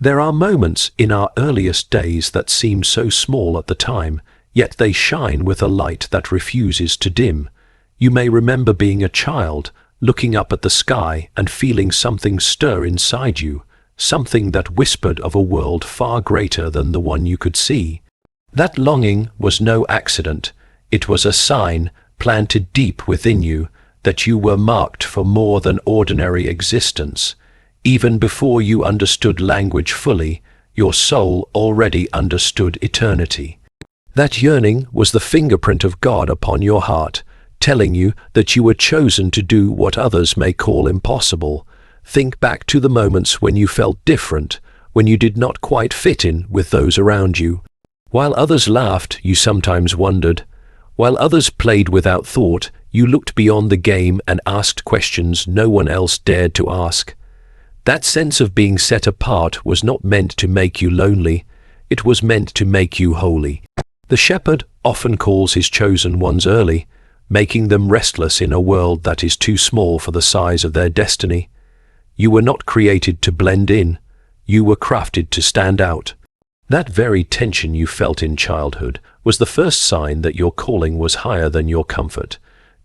There are moments in our earliest days that seem so small at the time, yet they shine with a light that refuses to dim. You may remember being a child, looking up at the sky and feeling something stir inside you, something that whispered of a world far greater than the one you could see. That longing was no accident. It was a sign, planted deep within you, that you were marked for more than ordinary existence. Even before you understood language fully, your soul already understood eternity. That yearning was the fingerprint of God upon your heart, telling you that you were chosen to do what others may call impossible. Think back to the moments when you felt different, when you did not quite fit in with those around you. While others laughed, you sometimes wondered. While others played without thought, you looked beyond the game and asked questions no one else dared to ask. That sense of being set apart was not meant to make you lonely. It was meant to make you holy. The shepherd often calls his chosen ones early, making them restless in a world that is too small for the size of their destiny. You were not created to blend in. You were crafted to stand out. That very tension you felt in childhood was the first sign that your calling was higher than your comfort.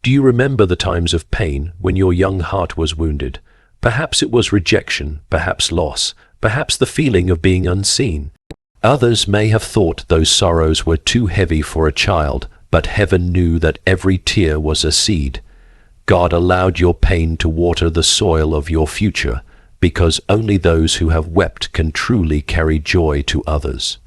Do you remember the times of pain when your young heart was wounded? Perhaps it was rejection, perhaps loss, perhaps the feeling of being unseen. Others may have thought those sorrows were too heavy for a child, but heaven knew that every tear was a seed. God allowed your pain to water the soil of your future, because only those who have wept can truly carry joy to others.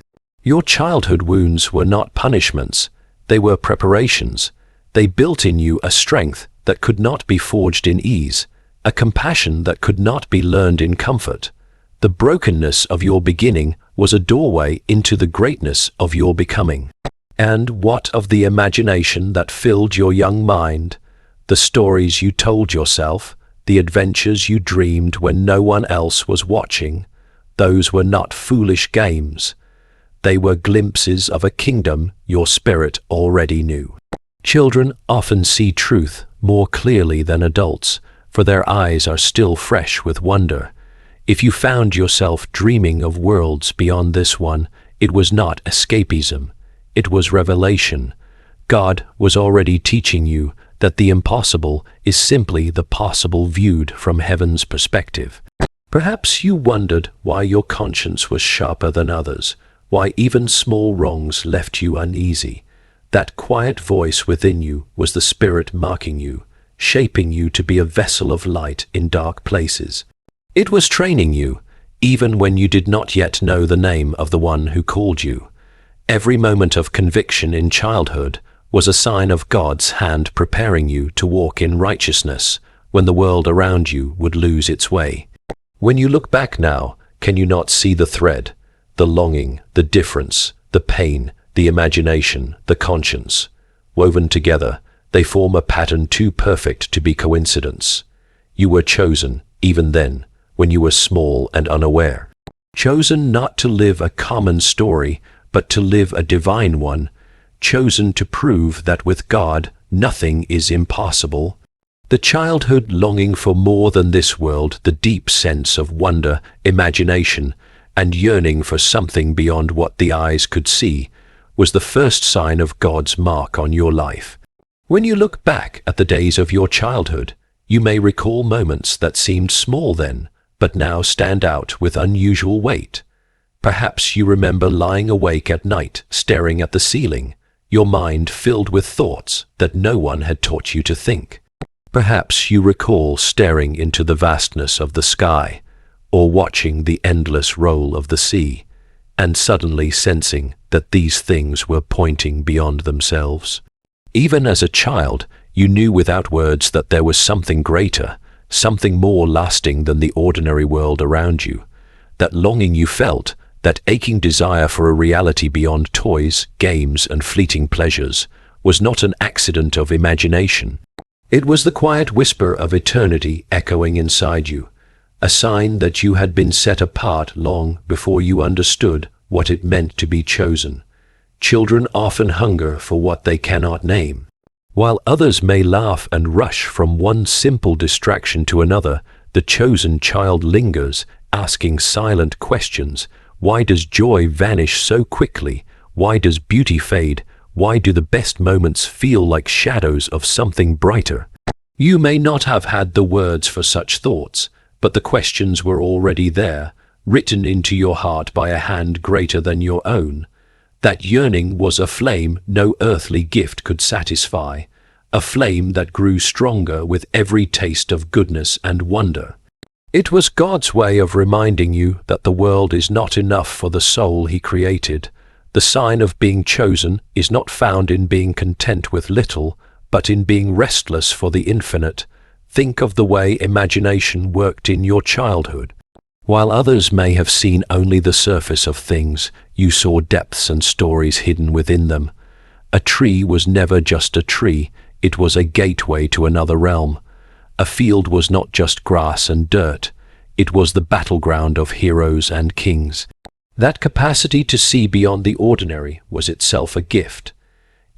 Your childhood wounds were not punishments, they were preparations. They built in you a strength that could not be forged in ease, a compassion that could not be learned in comfort. The brokenness of your beginning was a doorway into the greatness of your becoming. And what of the imagination that filled your young mind? The stories you told yourself, the adventures you dreamed when no one else was watching, those were not foolish games. They were glimpses of a kingdom your spirit already knew. Children often see truth more clearly than adults, for their eyes are still fresh with wonder. If you found yourself dreaming of worlds beyond this one, it was not escapism, it was revelation. God was already teaching you that the impossible is simply the possible viewed from heaven's perspective. Perhaps you wondered why your conscience was sharper than others, why even small wrongs left you uneasy. That quiet voice within you was the Spirit marking you, shaping you to be a vessel of light in dark places. It was training you, even when you did not yet know the name of the one who called you. Every moment of conviction in childhood was a sign of God's hand preparing you to walk in righteousness when the world around you would lose its way. When you look back now, can you not see the thread, the longing, the difference, the pain, the imagination, the conscience? Woven together, they form a pattern too perfect to be coincidence. You were chosen, even then, when you were small and unaware. Chosen not to live a common story, but to live a divine one. Chosen to prove that with God, nothing is impossible. The childhood longing for more than this world, the deep sense of wonder, imagination, and yearning for something beyond what the eyes could see, was the first sign of God's mark on your life. When you look back at the days of your childhood, you may recall moments that seemed small then, but now stand out with unusual weight. Perhaps you remember lying awake at night, staring at the ceiling, your mind filled with thoughts that no one had taught you to think. Perhaps you recall staring into the vastness of the sky, or watching the endless roll of the sea, and suddenly sensing that these things were pointing beyond themselves. Even as a child, you knew without words that there was something greater, something more lasting than the ordinary world around you. That longing you felt, that aching desire for a reality beyond toys, games, and fleeting pleasures, was not an accident of imagination. It was the quiet whisper of eternity echoing inside you, a sign that you had been set apart long before you understood what it meant to be chosen. Children often hunger for what they cannot name. While others may laugh and rush from one simple distraction to another, The chosen child lingers, asking silent questions. Why does joy vanish so quickly? Why does beauty fade? Why do the best moments feel like shadows of something brighter? You may not have had the words for such thoughts, but the questions were already there, written into your heart by a hand greater than your own. That yearning was a flame no earthly gift could satisfy, a flame that grew stronger with every taste of goodness and wonder. It was God's way of reminding you that the world is not enough for the soul He created. The sign of being chosen is not found in being content with little, but in being restless for the infinite. Think of the way imagination worked in your childhood. While others may have seen only the surface of things, you saw depths and stories hidden within them. A tree was never just a tree, it was a gateway to another realm. A field was not just grass and dirt, it was the battleground of heroes and kings. That capacity to see beyond the ordinary was itself a gift.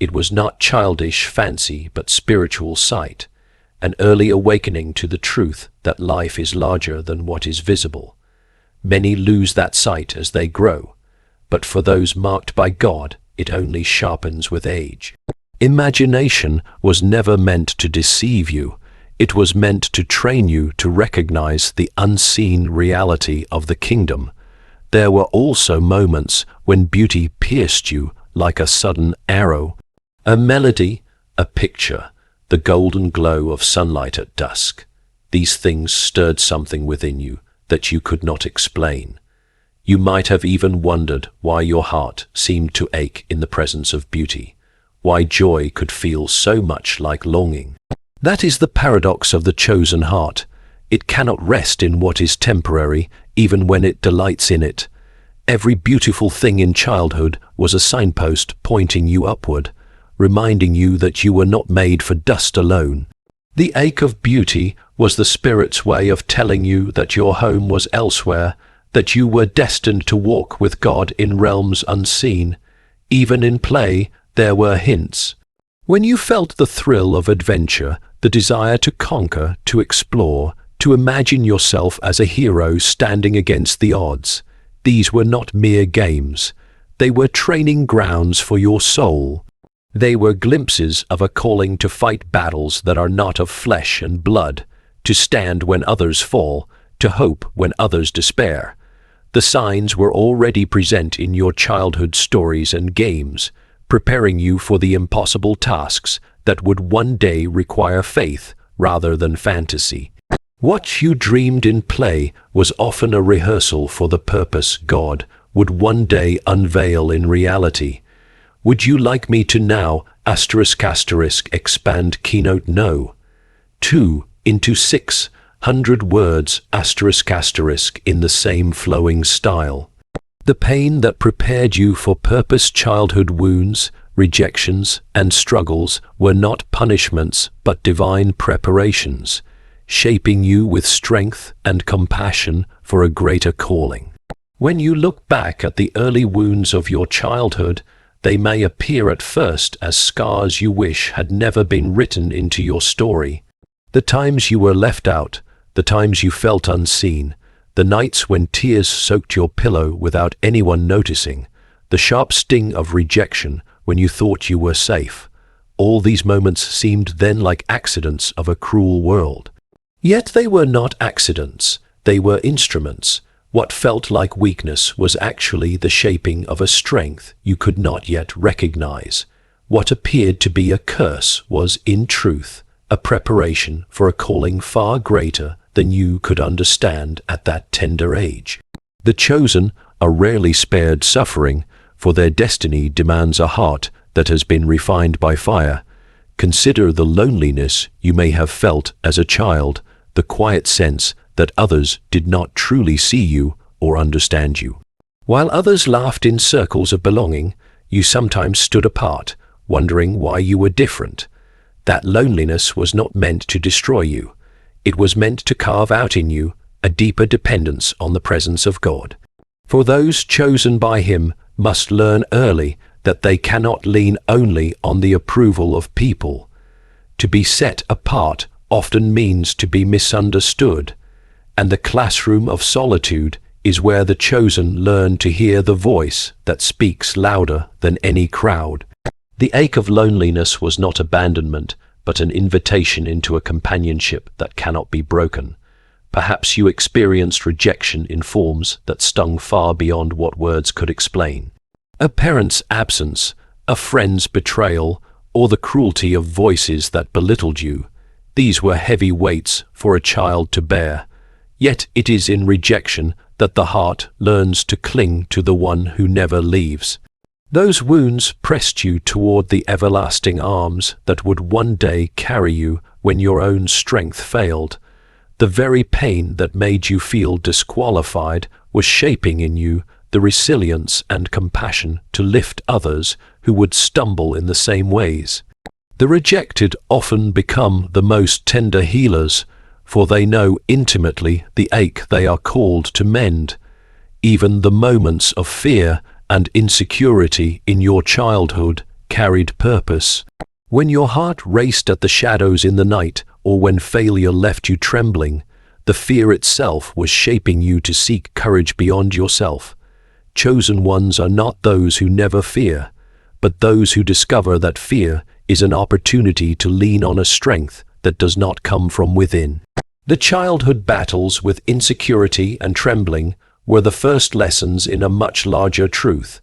It was not childish fancy, but spiritual sight, an early awakening to the truth that life is larger than what is visible. Many lose that sight as they grow, but for those marked by God, it only sharpens with age. Imagination was never meant to deceive you. It was meant to train you to recognize the unseen reality of the kingdom. There were also moments when beauty pierced you like a sudden arrow. A melody, a picture, the golden glow of sunlight at dusk. These things stirred something within you that you could not explain. You might have even wondered why your heart seemed to ache in the presence of beauty, why joy could feel so much like longing. That is the paradox of the chosen heart. It cannot rest in what is temporary, even when it delights in it. Every beautiful thing in childhood was a signpost pointing you upward, reminding you that you were not made for dust alone. The ache of beauty was the Spirit's way of telling you that your home was elsewhere, that you were destined to walk with God in realms unseen. Even in play, there were hints. When you felt the thrill of adventure, the desire to conquer, to explore, to imagine yourself as a hero standing against the odds, these were not mere games. They were training grounds for your soul. They were glimpses of a calling to fight battles that are not of flesh and blood, to stand when others fall, to hope when others despair. The signs were already present in your childhood stories and games, preparing you for the impossible tasks that would one day require faith rather than fantasy. What you dreamed in play was often a rehearsal for the purpose God would one day unveil in reality. Would you like me to now expand keynote no? 2 into 600 words in the same flowing style. The pain that prepared you for purpose, childhood wounds, rejections, and struggles were not punishments but divine preparations, shaping you with strength and compassion for a greater calling. When you look back at the early wounds of your childhood, they may appear at first as scars you wish had never been written into your story. The times you were left out, the times you felt unseen, the nights when tears soaked your pillow without anyone noticing, the sharp sting of rejection when you thought you were safe. All these moments seemed then like accidents of a cruel world. Yet they were not accidents, they were instruments. What felt like weakness was actually the shaping of a strength you could not yet recognize. What appeared to be a curse was, in truth, a preparation for a calling far greater than you could understand at that tender age. The chosen are rarely spared suffering, for their destiny demands a heart that has been refined by fire. Consider the loneliness you may have felt as a child, the quiet sense that others did not truly see you or understand you. While others laughed in circles of belonging, you sometimes stood apart, wondering why you were different. That loneliness was not meant to destroy you. It was meant to carve out in you a deeper dependence on the presence of God. For those chosen by Him must learn early that they cannot lean only on the approval of people. To be set apart often means to be misunderstood. And the classroom of solitude is where the chosen learn to hear the voice that speaks louder than any crowd. The ache of loneliness was not abandonment, but an invitation into a companionship that cannot be broken. Perhaps you experienced rejection in forms that stung far beyond what words could explain. A parent's absence, a friend's betrayal, or the cruelty of voices that belittled you. These were heavy weights for a child to bear. Yet it is in rejection that the heart learns to cling to the one who never leaves. Those wounds pressed you toward the everlasting arms that would one day carry you when your own strength failed. The very pain that made you feel disqualified was shaping in you the resilience and compassion to lift others who would stumble in the same ways. The rejected often become the most tender healers, for they know intimately the ache they are called to mend. Even the moments of fear and insecurity in your childhood carried purpose. When your heart raced at the shadows in the night, or when failure left you trembling, the fear itself was shaping you to seek courage beyond yourself. Chosen ones are not those who never fear, but those who discover that fear is an opportunity to lean on a strength that does not come from within. The childhood battles with insecurity and trembling were the first lessons in a much larger truth,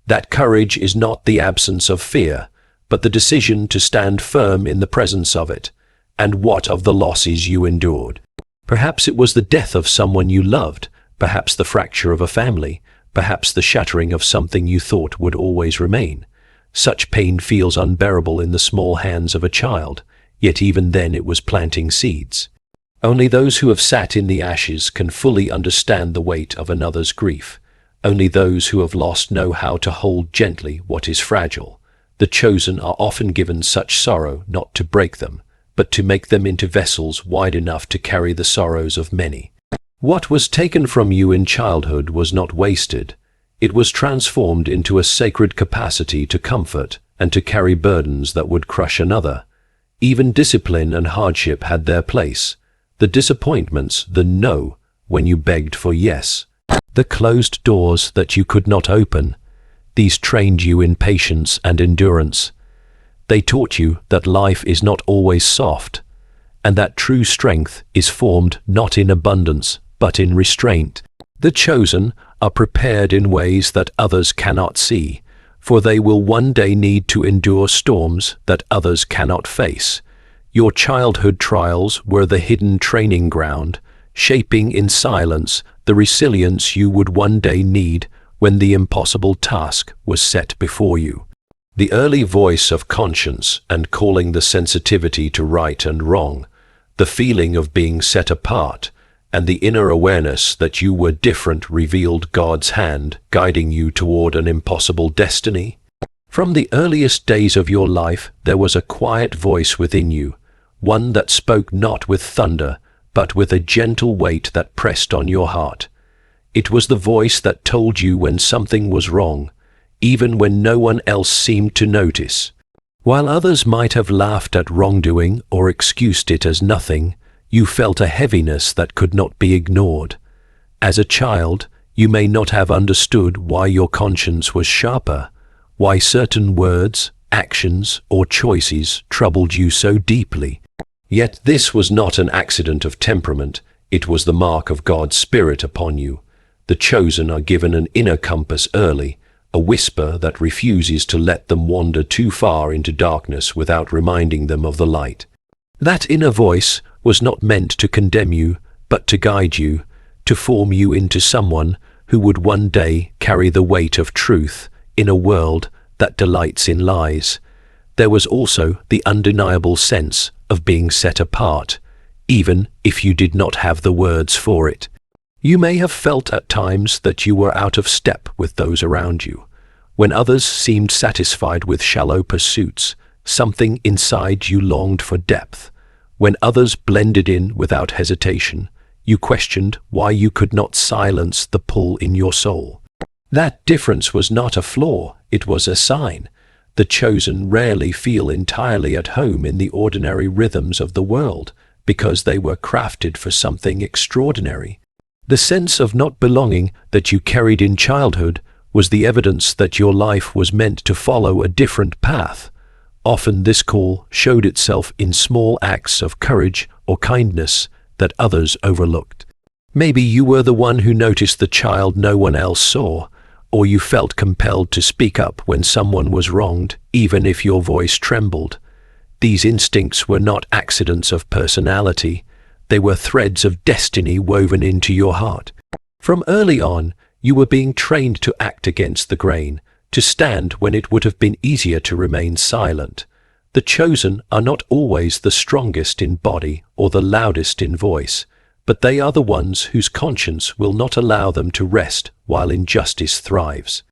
that courage is not the absence of fear, but the decision to stand firm in the presence of it. And what of the losses you endured? Perhaps it was the death of someone you loved, perhaps the fracture of a family, perhaps the shattering of something you thought would always remain. Such pain feels unbearable in the small hands of a child, yet even then it was planting seeds. Only those who have sat in the ashes can fully understand the weight of another's grief. Only those who have lost know how to hold gently what is fragile. The chosen are often given such sorrow not to break them, but to make them into vessels wide enough to carry the sorrows of many. What was taken from you in childhood was not wasted. It was transformed into a sacred capacity to comfort and to carry burdens that would crush another. Even discipline and hardship had their place. The disappointments, the no, when you begged for yes. The closed doors that you could not open. These trained you in patience and endurance. They taught you that life is not always soft, and that true strength is formed not in abundance, but in restraint. The chosen are prepared in ways that others cannot see, for they will one day need to endure storms that others cannot face. Your childhood trials were the hidden training ground, shaping in silence the resilience you would one day need when the impossible task was set before you. The early voice of conscience and calling the sensitivity to right and wrong, the feeling of being set apart, and the inner awareness that you were different revealed God's hand guiding you toward an impossible destiny. From the earliest days of your life, there was a quiet voice within you, one that spoke not with thunder, but with a gentle weight that pressed on your heart. It was the voice that told you when something was wrong, even when no one else seemed to notice. While others might have laughed at wrongdoing or excused it as nothing, you felt a heaviness that could not be ignored. As a child, you may not have understood why your conscience was sharper, why certain words, actions, or choices troubled you so deeply. Yet this was not an accident of temperament, it was the mark of God's Spirit upon you. The chosen are given an inner compass early, a whisper that refuses to let them wander too far into darkness without reminding them of the light. That inner voice was not meant to condemn you, but to guide you, to form you into someone who would one day carry the weight of truth in a world that delights in lies. There was also the undeniable sense of being set apart, even if you did not have the words for it. You may have felt at times that you were out of step with those around you. When others seemed satisfied with shallow pursuits, something inside you longed for depth. When others blended in without hesitation, you questioned why you could not silence the pull in your soul. That difference was not a flaw, it was a sign. The chosen rarely feel entirely at home in the ordinary rhythms of the world, because they were crafted for something extraordinary. The sense of not belonging that you carried in childhood was the evidence that your life was meant to follow a different path. Often this call showed itself in small acts of courage or kindness that others overlooked. Maybe you were the one who noticed the child no one else saw, or you felt compelled to speak up when someone was wronged, even if your voice trembled. These instincts were not accidents of personality. They were threads of destiny woven into your heart. From early on, you were being trained to act against the grain, to stand when it would have been easier to remain silent. The chosen are not always the strongest in body or the loudest in voice, but they are the ones whose conscience will not allow them to rest while injustice thrives.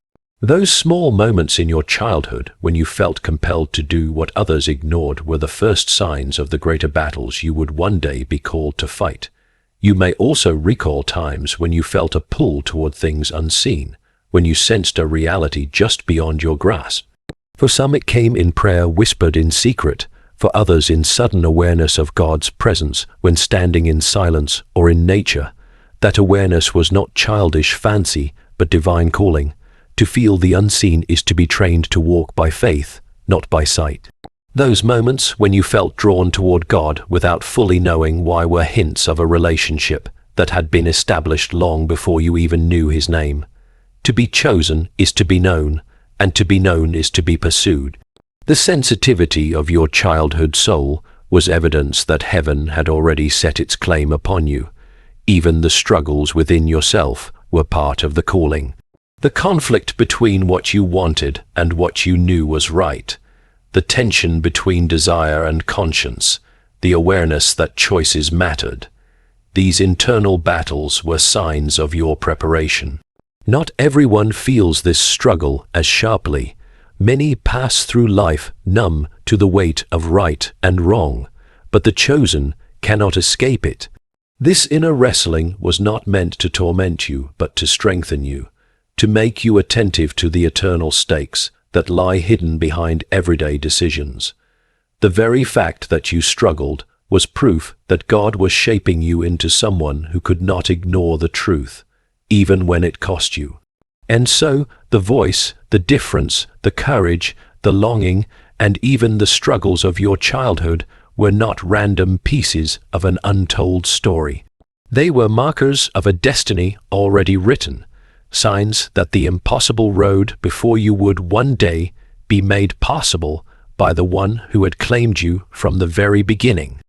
Those small moments in your childhood when you felt compelled to do what others ignored were the first signs of the greater battles you would one day be called to fight. You may also recall times when you felt a pull toward things unseen, when you sensed a reality just beyond your grasp. For some it came in prayer whispered in secret, for others in sudden awareness of God's presence when standing in silence or in nature. That awareness was not childish fancy, but divine calling. To feel the unseen is to be trained to walk by faith, not by sight. Those moments when you felt drawn toward God without fully knowing why were hints of a relationship that had been established long before you even knew His name. To be chosen is to be known, and to be known is to be pursued. The sensitivity of your childhood soul was evidence that heaven had already set its claim upon you. Even the struggles within yourself were part of the calling. The conflict between what you wanted and what you knew was right. The tension between desire and conscience. The awareness that choices mattered. These internal battles were signs of your preparation. Not everyone feels this struggle as sharply. Many pass through life numb to the weight of right and wrong, but the chosen cannot escape it. This inner wrestling was not meant to torment you, but to strengthen you, to make you attentive to the eternal stakes that lie hidden behind everyday decisions. The very fact that you struggled was proof that God was shaping you into someone who could not ignore the truth, even when it cost you. And so, the voice, the difference, the courage, the longing, and even the struggles of your childhood were not random pieces of an untold story. They were markers of a destiny already written, signs that the impossible road before you would one day be made possible by the one who had claimed you from the very beginning.